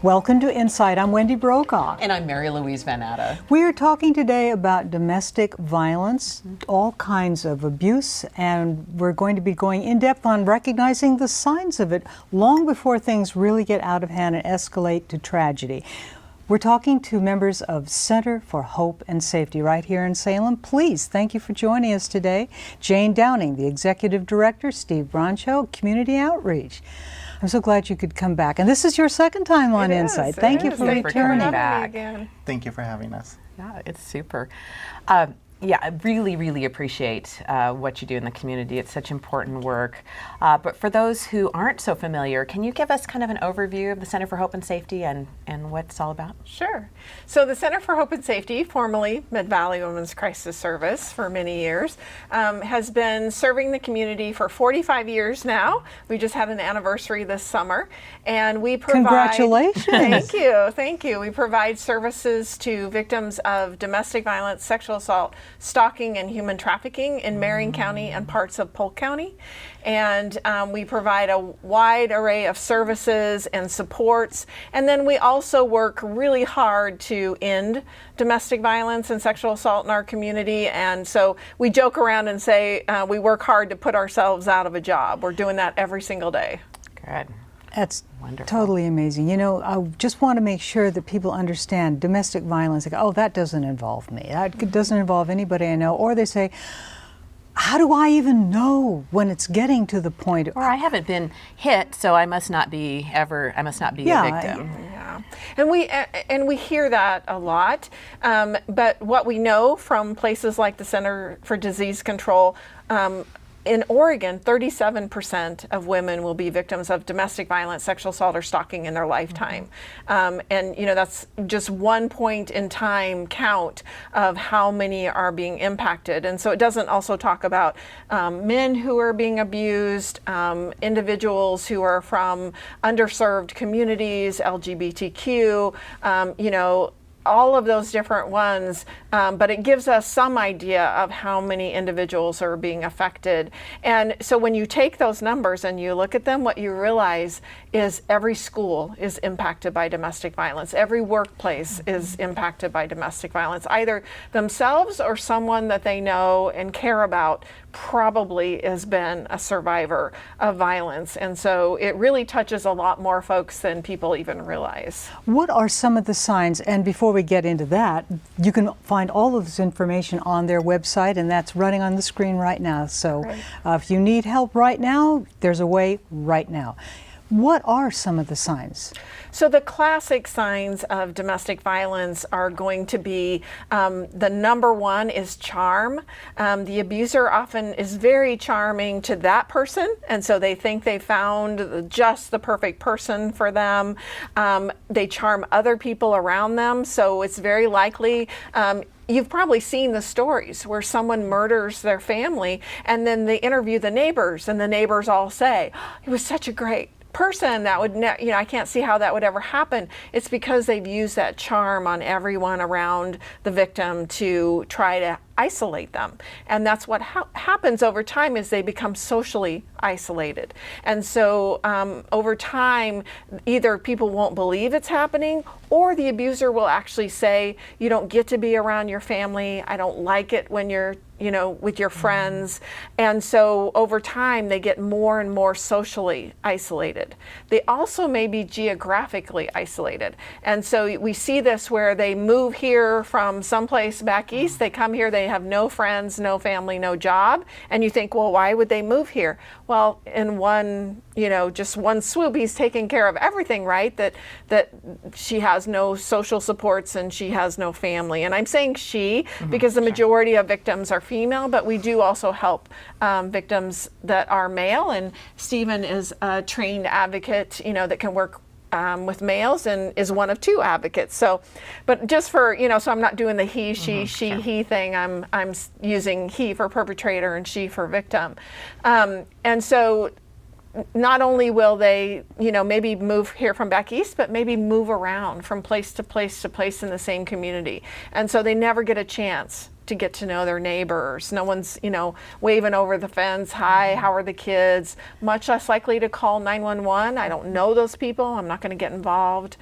Welcome to InSight. I'm Wendy Brokaw. And I'm Mary Louise Van Atta. We are talking today about domestic violence, all kinds of abuse, and we're going to be going in depth on recognizing the signs of it long before things really get out of hand and escalate to tragedy. We're talking to members of Center for Hope and Safety right here in Salem. Please, thank you for joining us today. Jayne Downing, the Executive Director, Steve Broncheau, Community Outreach. I'm so glad you could come back. And this is your second time on InSight. Thank you for returning back. Thank you for having us. Yeah, it's super. Yeah, I really appreciate what you do in the community. It's such important work. But for those who aren't so familiar, can you give us kind of an overview of the Center for Hope and Safety and what it's all about? Sure. So the Center for Hope and Safety, formerly Mid-Valley Women's Crisis Service for many years, has been serving the community for 45 years now. We just had an anniversary this summer. And we provide... Congratulations. Thank you. We provide services to victims of domestic violence, sexual assault, stalking, and human trafficking in Marion County and parts of Polk County. And we provide a wide array of services and supports. And then we also work really hard to end domestic violence and sexual assault in our community. And so we joke around and say we work hard to put ourselves out of a job. We're doing that every single day. Good. That's wonderful. Totally amazing. You know, I just want to make sure that people understand domestic violence. They go, oh, that doesn't involve me. That doesn't involve anybody I know. Or they say, how do I even know when it's getting to the point? Or I haven't been hit, so I must not be a victim. Yeah, and we hear that a lot. But what we know from places like the Center for Disease Control, in Oregon, 37% of women will be victims of domestic violence, sexual assault, or stalking in their lifetime. And you know, that's just one point in time count of how many are being impacted. And so it doesn't also talk about men who are being abused, individuals who are from underserved communities, LGBTQ, you know, all of those different ones, but it gives us some idea of how many individuals are being affected. And so when you take those numbers and you look at them, what you realize is every school is impacted by domestic violence. Every workplace is impacted by domestic violence. Either themselves or someone that they know and care about probably has been a survivor of violence. And so it really touches a lot more folks than people even realize. What are some of the signs? And before we get into that, you can find all of this information on their website, and that's running on the screen right now. So if you need help right now, there's a way right now. What are some of the signs? So the classic signs of domestic violence are going to be, the number one is charm. The abuser often is very charming to that person, and so they think they found just the perfect person for them. They charm other people around them, so it's very likely you've probably seen the stories where someone murders their family and then they interview the neighbors, and the neighbors all say, oh, he was such a great person, that would I can't see how that would ever happen. It's because they've used that charm on everyone around the victim to try to isolate them. And that's what happens over time, is they become socially isolated. And so over time, either people won't believe it's happening, or the abuser will actually say, you don't get to be around your family. I don't like it when you're, you know, with your friends. And so over time, they get more and more socially isolated. They also may be geographically isolated. And so we see this where they move here from someplace back east, they come here, they have no friends, no family, no job. And you think, well, why would they move here? Well, in one, you know, just one swoop, he's taking care of everything, right? That she has no social supports and she has no family. And I'm saying she because the majority of victims are female, but we do also help victims that are male. And Steven is a trained advocate, you know, that can work with males and is one of two advocates. So, but just for, you know, so I'm not doing the he, she, he thing. I'm using he for perpetrator and she for victim. And so not only will they, maybe move here from back east, but maybe move around from place to place to place in the same community. And so they never get a chance to get to know their neighbors. No one's, waving over the fence, hi, how are the kids? Much less likely to call 911. I don't know those people. I'm not going to get involved.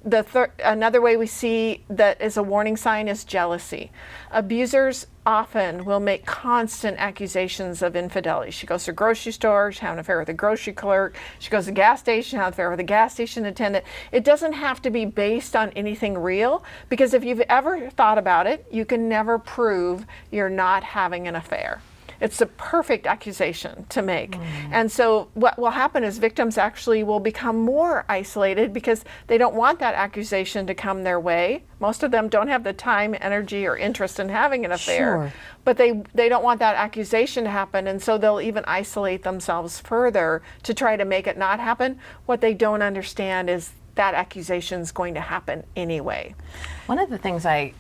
Another way we see that is a warning sign is jealousy. Abusers often will make constant accusations of infidelity. She goes to the grocery store, she's having an affair with a grocery clerk. She goes to the gas station, having an affair with a gas station attendant. It doesn't have to be based on anything real, because if you've ever thought about it, you can never prove you're not having an affair. It's a perfect accusation to make. And so what will happen is victims actually will become more isolated because they don't want that accusation to come their way. Most of them don't have the time, energy, or interest in having an affair. Sure. But they don't want that accusation to happen, and so they'll even isolate themselves further to try to make it not happen. What they don't understand is that accusation is going to happen anyway. One of the things I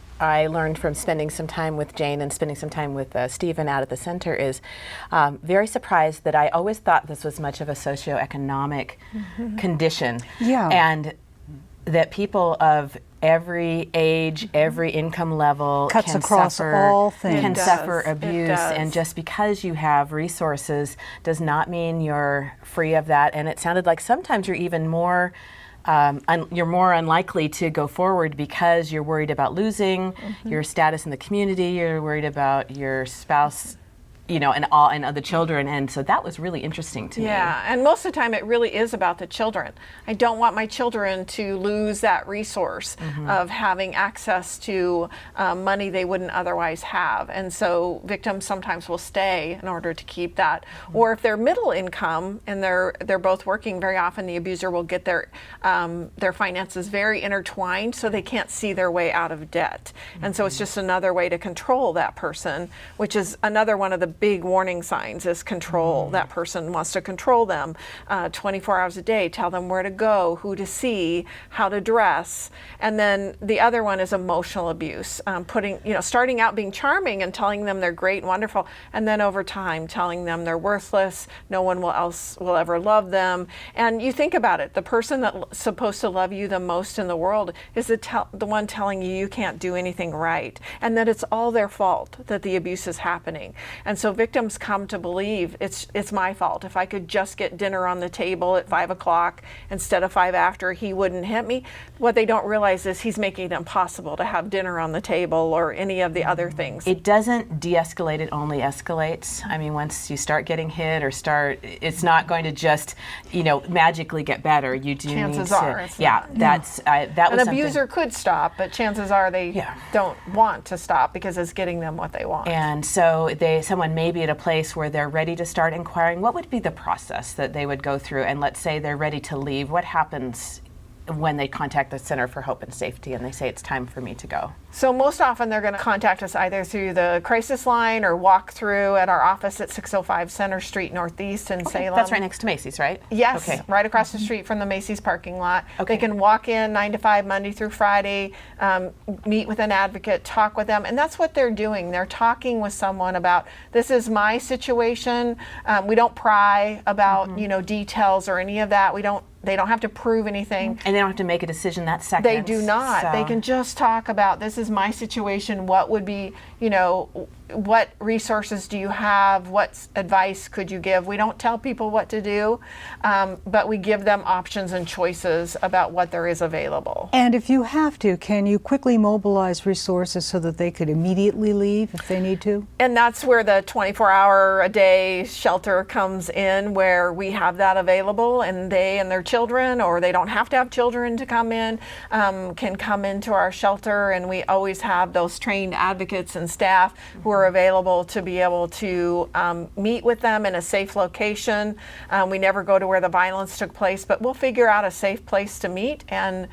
learned from spending some time with Jayne and spending some time with Steven out at the center is very surprised that I always thought this was much of a socioeconomic condition. Yeah. And that people of every age, every income level Cuts can across suffer, all things. can It does. suffer It abuse. does. And just because you have resources does not mean you're free of that. And it sounded like sometimes you're even more you're more unlikely to go forward because you're worried about losing your status in the community, you're worried about your spouse, and other children. And so that was really interesting to me. Yeah, and most of the time it really is about the children. I don't want my children to lose that resource of having access to money they wouldn't otherwise have. And so victims sometimes will stay in order to keep that. Or if they're middle income and they're both working, very often the abuser will get their finances very intertwined so they can't see their way out of debt. And so it's just another way to control that person, which is another one of the big warning signs is control. That person wants to control them 24 hours a day, tell them where to go, who to see, how to dress. And then the other one is emotional abuse, starting out being charming and telling them they're great and wonderful, and then over time telling them they're worthless, no one else will ever love them. And you think about it, the person that's supposed to love you the most in the world is the one telling you can't do anything right, and that it's all their fault that the abuse is happening. And so victims come to believe it's my fault. If I could just get dinner on the table at 5 o'clock instead of 5 after, he wouldn't hit me. What they don't realize is he's making it impossible to have dinner on the table or any of the other things. It doesn't de-escalate, it only escalates. I mean, once you start getting hit it's not going to just, magically get better. You do Chances need to. are it's Yeah, not. that was An abuser could stop, but chances are they don't want to stop because it's getting them what they want. And so someone may be at a place where they're ready to start inquiring. What would be the process that they would go through? And let's say they're ready to leave. What happens when they contact the Center for Hope and Safety and they say it's time for me to go? So most often they're going to contact us either through the crisis line or walk through at our office at 605 Center Street Northeast in Salem. That's right next to Macy's, right? Yes, Okay. right across the street from the Macy's parking lot. Okay. They can walk in 9 to 5 Monday through Friday, meet with an advocate, talk with them, and that's what they're doing. They're talking with someone about, this is my situation. We don't pry about details or any of that. They don't have to prove anything. And they don't have to make a decision that second. They do not. So. They can just talk about, this is my situation. What would be, what resources do you have? What advice could you give? We don't tell people what to do, but we give them options and choices about what there is available. And if you have to, can you quickly mobilize resources so that they could immediately leave if they need to? And that's where the 24-hour-a-day shelter comes in, where we have that available, and they and their children, or they don't have to have children to come in, can come into our shelter, and we always have those trained advocates and staff who are available to be able to meet with them in a safe location. We never go to where the violence took place, but we'll figure out a safe place to meet and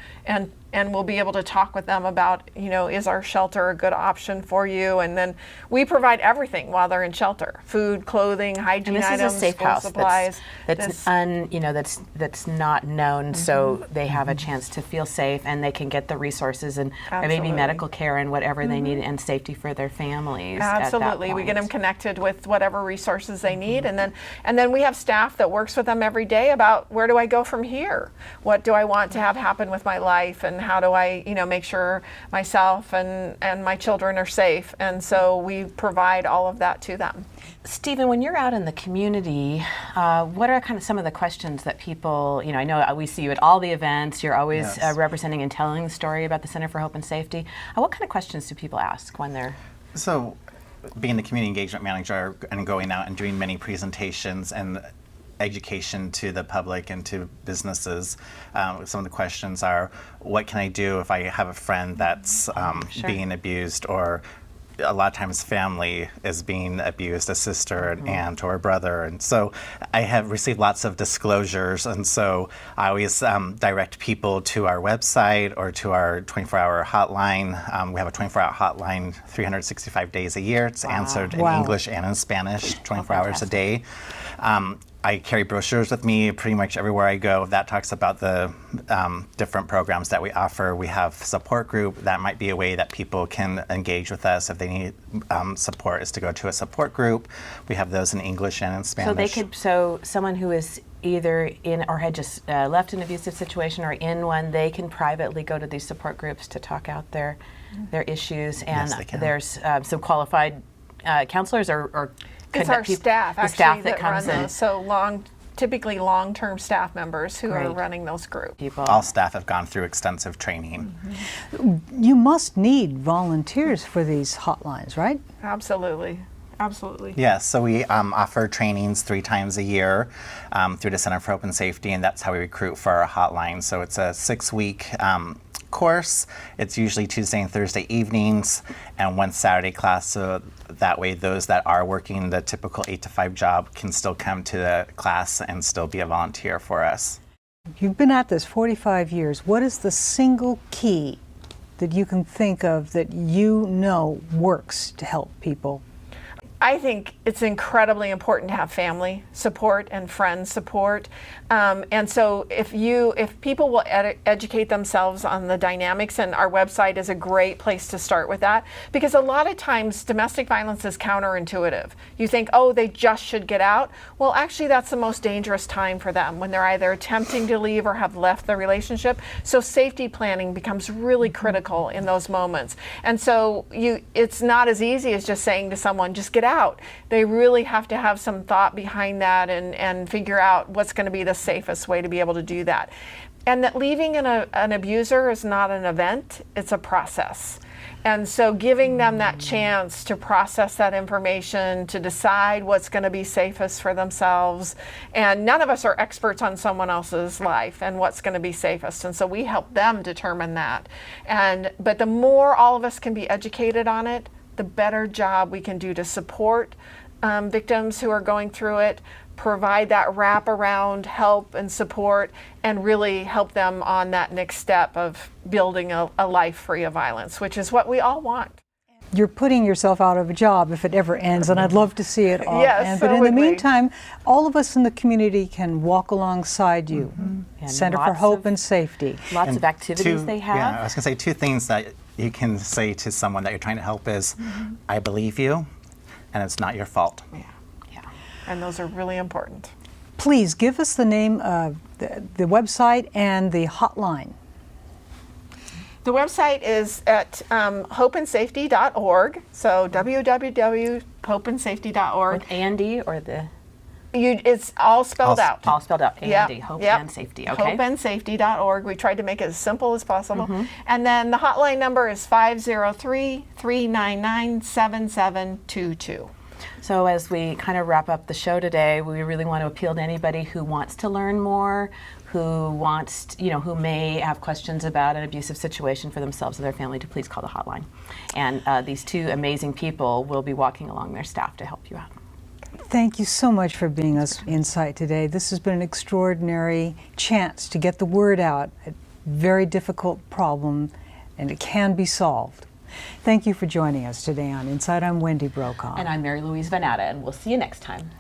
and we'll be able to talk with them about, is our shelter a good option for you? And then we provide everything while they're in shelter: food, clothing, hygiene And this items, is a safe school house supplies. that's not known, so they have a chance to feel safe, and they can get the resources and maybe Absolutely. medical care and whatever they need, and safety for their families. Absolutely, we get them connected with whatever resources they need, and then we have staff that works with them every day about, where do I go from here? What do I want to have happen with my life, and how do I, make sure myself and my children are safe? And so we provide all of that to them. Steven, when you're out in the community, what are kind of some of the questions that people, I know we see you at all the events, you're always Yes. representing and telling the story about the Center for Hope and Safety. What kind of questions do people ask when they're... So, being the community engagement manager and going out and doing many presentations and education to the public and to businesses, some of the questions are, what can I do if I have a friend that's being abused, or a lot of times family is being abused, a sister, an aunt, or a brother. And so I have received lots of disclosures, and so I always direct people to our website or to our 24-hour hotline. We have a 24-hour hotline 365 days a year. It's answered in English and in Spanish 24 hours a day. I carry brochures with me pretty much everywhere I go that talks about the different programs that we offer. We have support group. That might be a way that people can engage with us if they need support, is to go to a support group. We have those in English and in Spanish. So someone who is either in or had just left an abusive situation or in one, they can privately go to these support groups to talk out their issues. And Yes, they can. There's some qualified counselors or It's our staff, the actually, staff that comes run in. those. So typically long-term staff members who are Great. running those groups. People. All staff have gone through extensive training. You must need volunteers for these hotlines, right? Absolutely. Absolutely. Yes, so we offer trainings 3 times a year through the Center for Hope and Safety, and that's how we recruit for our hotline. So it's a 6-week course. It's usually Tuesday and Thursday evenings, and 1 Saturday class, so that way those that are working the typical 8 to 5 job can still come to the class and still be a volunteer for us. You've been at this 45 years. What is the single key that you can think of that works to help people? I think it's incredibly important to have family support and friend support. And so if people will educate themselves on the dynamics, and our website is a great place to start with that, because a lot of times domestic violence is counterintuitive. You think, oh, they just should get out. Well, actually, that's the most dangerous time for them, when they're either attempting to leave or have left the relationship. So safety planning becomes really critical in those moments. And so it's not as easy as just saying to someone, just get out. They really have to have some thought behind that and figure out what's going to be the safest way to be able to do that. And that leaving an abuser is not an event, it's a process. And so giving them that chance to process that information, to decide what's going to be safest for themselves. And none of us are experts on someone else's life and what's going to be safest. And so we help them determine that. But the more all of us can be educated on it, the better job we can do to support victims who are going through it, provide that wraparound help and support, and really help them on that next step of building a life free of violence, which is what we all want. You're putting yourself out of a job if it ever ends, and I'd love to see it all Yes, end. so But in the would we. meantime, all of us in the community can walk alongside you. And Center for lots Hope of- and Safety. Lots And of activities they have. Yeah, I was going to say 2 things that you can say to someone that you're trying to help is, I believe you, and it's not your fault. Yeah. And those are really important. Please give us the name of the website and the hotline. The website is at hopeandsafety.org. So www.hopeandsafety.org. With Andy or the... It's all spelled out. All spelled out. Yep, Andy, Hope yep. and Safety. Okay. Hopeandsafety.org. We tried to make it as simple as possible. And then the hotline number is 503-399-7722. So as we kind of wrap up the show today, we really want to appeal to anybody who wants to learn more, who wants, who may have questions about an abusive situation for themselves or their family, to please call the hotline. And these 2 amazing people will be walking along their staff to help you out. Thank you so much for being us InSight today. This has been an extraordinary chance to get the word out. very difficult problem, and it can be solved. Thank you for joining us today on InSight. I'm Wendy Brokaw. And I'm Mary Louise Vanatta, and we'll see you next time.